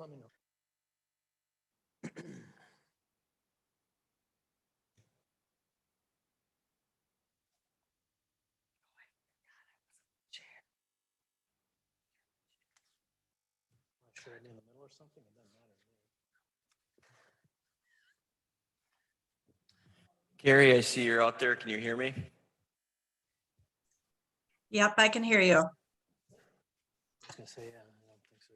let me know. Should I do in the middle or something? It doesn't matter. Gary, I see you're out there. Can you hear me? Yep, I can hear you. I was gonna say, yeah, I don't think so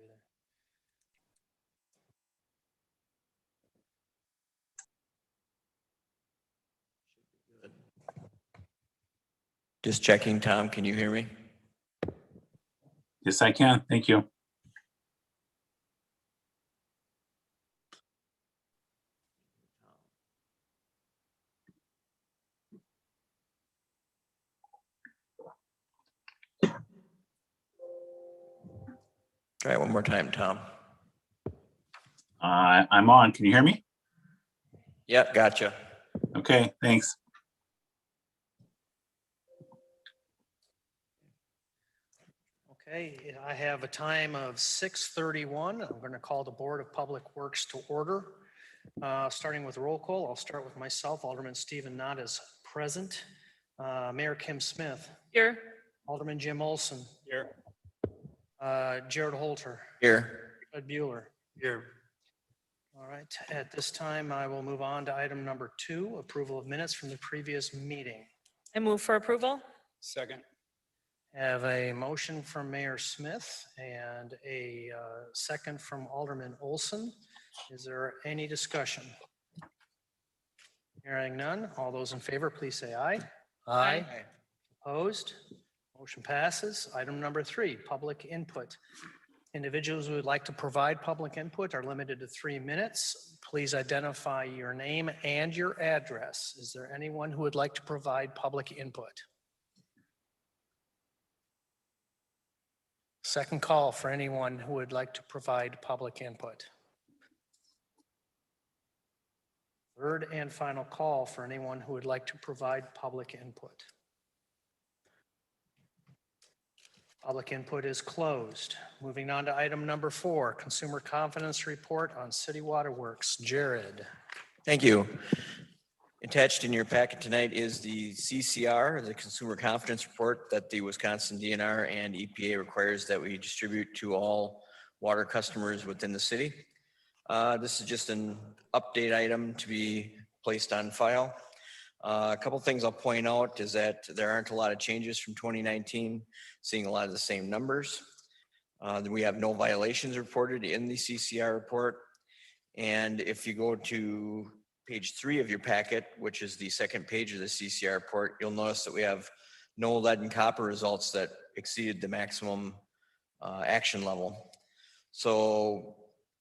either. Just checking, Tom. Can you hear me? Yes, I can. Thank you. Try it one more time, Tom. I'm on. Can you hear me? Yep, gotcha. Okay, thanks. Okay, I have a time of 6:31. I'm going to call the Board of Public Works to order. Starting with roll call, I'll start with myself. Alderman Stephen Knott is present. Mayor Kim Smith. Here. Alderman Jim Olson. Here. Jared Holter. Here. Bud Bueller. Here. All right, at this time, I will move on to item number 2, approval of minutes from the previous meeting. I move for approval. Second. Have a motion from Mayor Smith and a second from Alderman Olson. Is there any discussion? Hearing none, all those in favor, please say aye. Aye. Opposed? Motion passes. Item number 3, public input. Individuals who would like to provide public input are limited to 3 minutes. Please identify your name and your address. Is there anyone who would like to provide public input? Second call for anyone who would like to provide public input. Third and final call for anyone who would like to provide public input. Public input is closed. Moving on to item number 4, Consumer Confidence Report on City Water Works. Jared. Thank you. Attached in your packet tonight is the CCR, the Consumer Confidence Report that the Wisconsin DNR and EPA requires that we distribute to all water customers within the city. This is just an update item to be placed on file. A couple things I'll point out is that there aren't a lot of changes from 2019, seeing a lot of the same numbers. We have no violations reported in the CCR report. And if you go to page 3 of your packet, which is the second page of the CCR report, you'll notice that we have no lead and copper results that exceeded the maximum action level. So,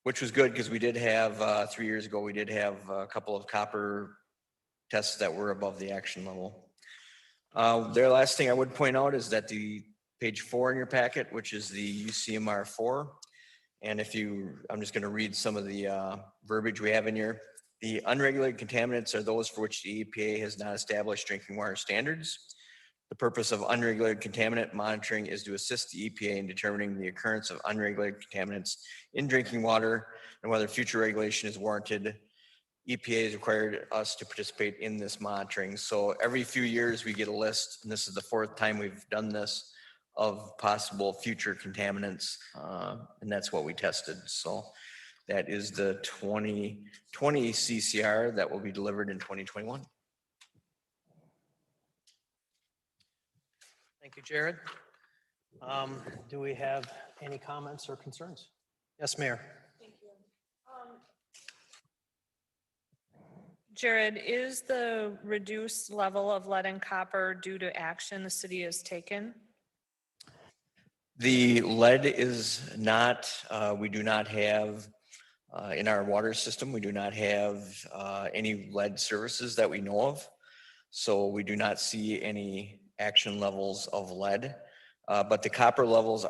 which was good because we did have 3 years ago, we did have a couple of copper tests that were above the action level. The last thing I would point out is that the page 4 in your packet, which is the UCMR 4. And I'm just going to read some of the verbiage we have in here. The unregulated contaminants are those for which the EPA has not established drinking water standards. The purpose of unregulated contaminant monitoring is to assist the EPA in determining the occurrence of unregulated contaminants in drinking water and whether future regulation is warranted. EPA has required us to participate in this monitoring. So every few years we get a list, and this is the 4th time we've done this, of possible future contaminants, and that's what we tested. So that is the 2020 CCR that will be delivered in 2021. Thank you, Jared. Do we have any comments or concerns? Yes, Mayor. Thank you. Jared, is the reduced level of lead and copper due to action the city has taken? The lead is not, we do not have, in our water system, we do not have any lead services that we know of. So we do not see any action levels of lead. But the copper levels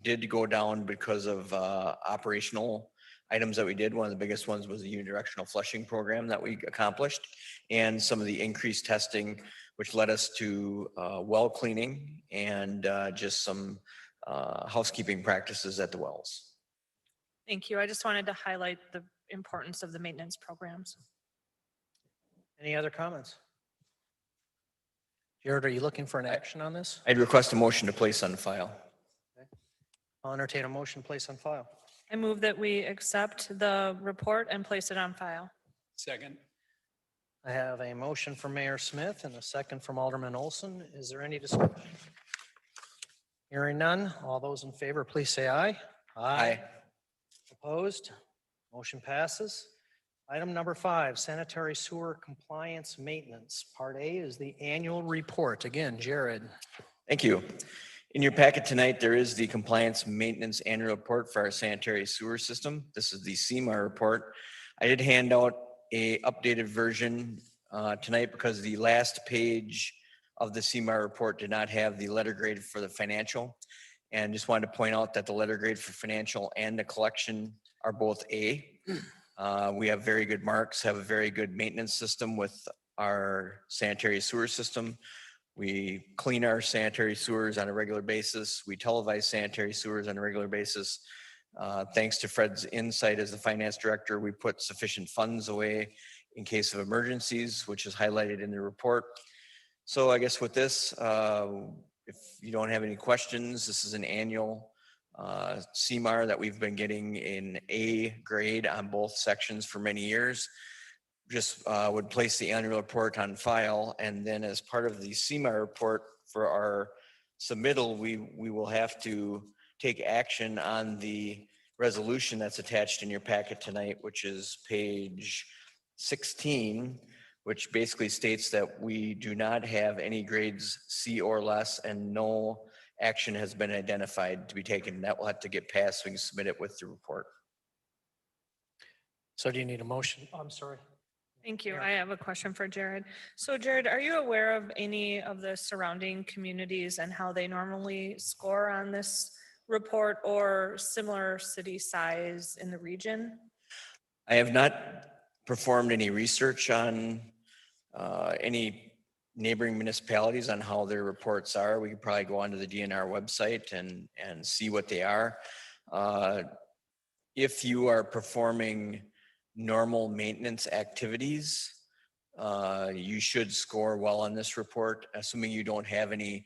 did go down because of operational items that we did. One of the biggest ones was the unidirectional flushing program that we accomplished, and some of the increased testing, which led us to well cleaning and just some housekeeping practices at the wells. Thank you. I just wanted to highlight the importance of the maintenance programs. Any other comments? Jared, are you looking for an action on this? I'd request a motion to place on file. I'll entertain a motion placed on file. I move that we accept the report and place it on file. Second. I have a motion from Mayor Smith and a second from Alderman Olson. Is there any discussion? Hearing none. All those in favor, please say aye. Aye. Opposed? Motion passes. Item number 5, sanitary sewer compliance maintenance. Part A is the annual report. Again, Jared. Thank you. In your packet tonight, there is the compliance maintenance annual report for our sanitary sewer system. This is the CMAR report. I did hand out a updated version tonight because the last page of the CMAR report did not have the letter grade for the financial. And just wanted to point out that the letter grade for financial and the collection are both A. We have very good marks, have a very good maintenance system with our sanitary sewer system. We clean our sanitary sewers on a regular basis. We televise sanitary sewers on a regular basis. Thanks to Fred's insight as the finance director, we put sufficient funds away in case of emergencies, which is highlighted in the report. So I guess with this, if you don't have any questions, this is an annual CMAR that we've been getting in A grade on both sections for many years. Just would place the annual report on file, and then as part of the CMAR report for our submittal, we will have to take action on the resolution that's attached in your packet tonight, which is page 16, which basically states that we do not have any grades C or less, and no action has been identified to be taken. That will have to get passed so we can submit it with the report. So do you need a motion? I'm sorry. Thank you. Yeah. I have a question for Jared. So Jared, are you aware of any of the surrounding communities and how they normally score on this report or similar city size in the region? I have not performed any research on any neighboring municipalities on how their reports are. We could probably go onto the DNR website and see what they are. If you are performing normal maintenance activities, you should score well on this report, assuming you don't have any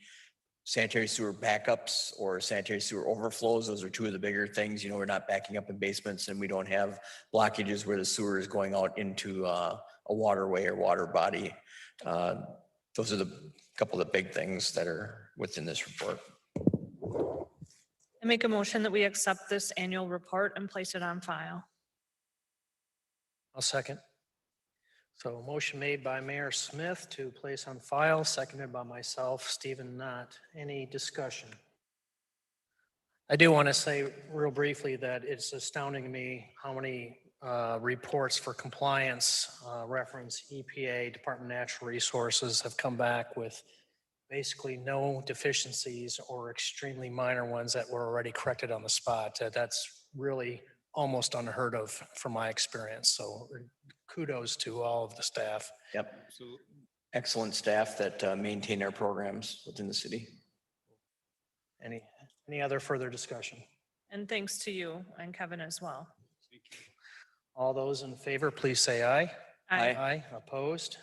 sanitary sewer backups or sanitary sewer overflows. Those are two of the bigger things. You know, we're not backing up in basements, and we don't have blockages where the sewer is going out into a waterway or water body. Those are the couple of the big things that are within this report. I make a motion that we accept this annual report and place it on file. I'll second. So a motion made by Mayor Smith to place on file, seconded by myself, Stephen Knott. Any discussion? I do want to say real briefly that it's astounding to me how many reports for compliance reference EPA, Department of Natural Resources have come back with basically no deficiencies or extremely minor ones that were already corrected on the spot. That's really almost unheard of from my experience. So kudos to all of the staff. Yep. Absolutely. Excellent staff that maintain our programs within the city. Any other further discussion? And thanks to you and Kevin as well. All those in favor, please say aye. Aye. Aye. Opposed?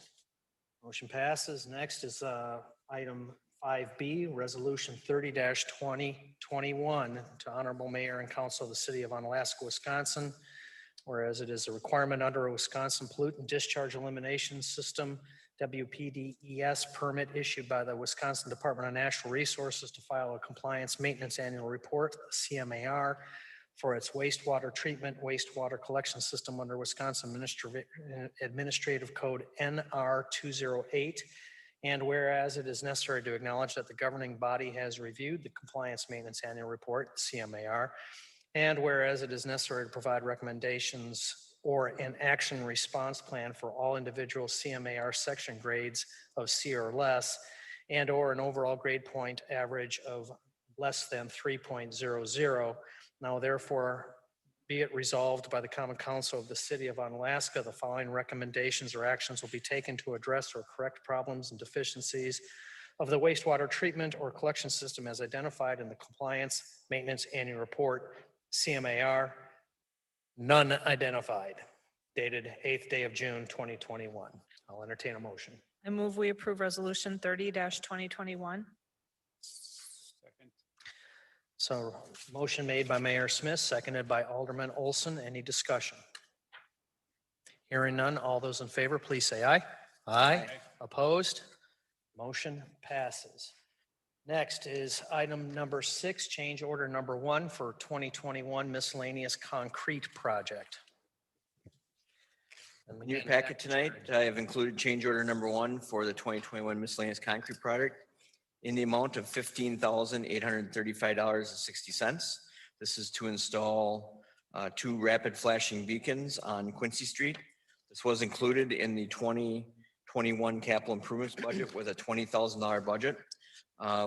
Motion passes. Next is item 5B, Resolution 30-2021 to Honorable Mayor and Council of the City of Onalaska, Wisconsin. Whereas it is a requirement under a Wisconsin Pollutant Discharge Elimination System, WPDES permit issued by the Wisconsin Department of Natural Resources to file a compliance maintenance annual report, CMAR, for its wastewater treatment, wastewater collection system under Wisconsin Administrative Code NR 208. And whereas it is necessary to acknowledge that the governing body has reviewed the compliance maintenance annual report, CMAR, and whereas it is necessary to provide recommendations or an action response plan for all individual CMAR section grades of C or less, and or an overall grade point average of less than 3.00. Now therefore, be it resolved by the Common Council of the City of Onalaska, the following recommendations or actions will be taken to address or correct problems and deficiencies of the wastewater treatment or collection system as identified in the Compliance Maintenance Annual Report, CMAR. None identified. Dated 8th day of June, 2021. I'll entertain a motion. I move we approve resolution 30-2021. So motion made by Mayor Smith, seconded by Alderman Olson. Any discussion? Hearing none. All those in favor, please say aye. Aye. Opposed? Motion passes. Next is item number 6, change order number 1 for 2021 miscellaneous concrete project. In your packet tonight, I have included change order number 1 for the 2021 miscellaneous concrete project in the amount of $15,835.60. This is to install 2 rapid flashing beacons on Quincy Street. This was included in the 2021 capital improvements budget with a $20,000 budget.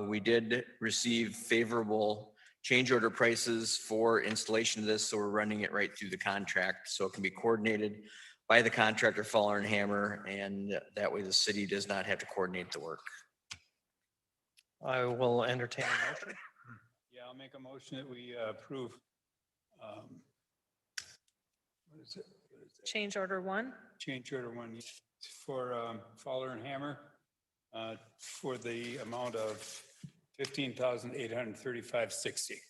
We did receive favorable change order prices for installation of this, so we're running it right through the contract, so it can be coordinated by the contractor, Fowler and Hammer, and that way the city does not have to coordinate the work. I will entertain a motion. Yeah, I'll make a motion that we approve. What is it? Change order 1. Change order 1 for Fowler and Hammer for the amount of $15,835.60.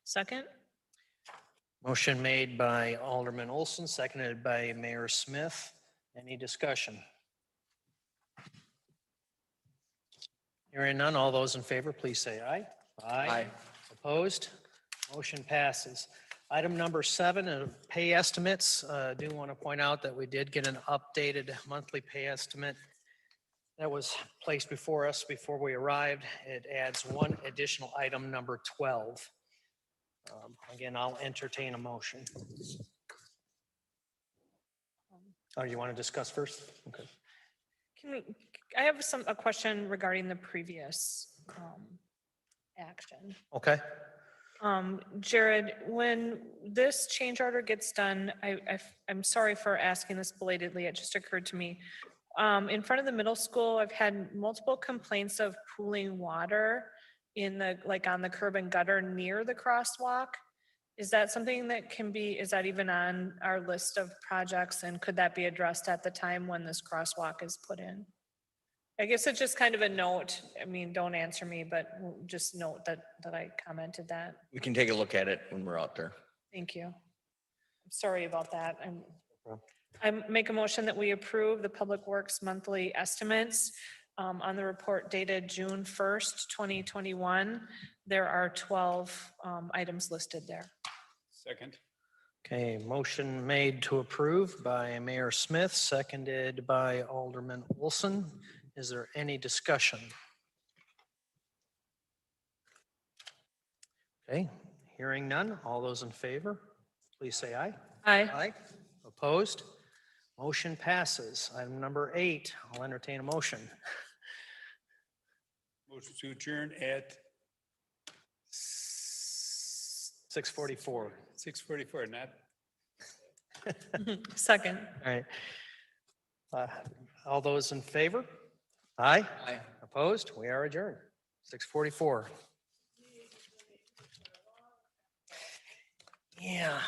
Second. Motion made by Alderman Olson, seconded by Mayor Smith. Any discussion? Hearing none, all those in favor, please say aye. Aye. Opposed? Motion passes. Item number 7, pay estimates. I do want to point out that we did get an updated monthly pay estimate that was placed before us before we arrived. It adds 1 additional item, number 12. Again, I'll entertain a motion. Oh, you want to discuss first? Okay. I have a question regarding the previous action. Okay. Jared, when this change order gets done, I'm sorry for asking this belatedly, it just occurred to me. In front of the middle school, I've had multiple complaints of pooling water in the, like on the curb and gutter near the crosswalk. Is that something that can be, is that even on our list of projects, and could that be addressed at the time when this crosswalk is put in? I guess it's just kind of a note. I mean, don't answer me, but just note that I commented that. We can take a look at it when we're out there. Thank you. I'm sorry about that. I make a motion that we approve the Public Works monthly estimates on the report dated June 1st, 2021. There are 12 items listed there. Second. Okay, motion made to approve by Mayor Smith, seconded by Alderman Olson. Is there any discussion? Okay, hearing none. All those in favor, please say aye. Aye. Aye. Opposed? Motion passes. Item number 8, I'll entertain a motion. Motion to adjourn at 6:44. 6:44, not Second. All right. All those in favor? Aye. Aye. Opposed? We are adjourned. 6:44. Yeah.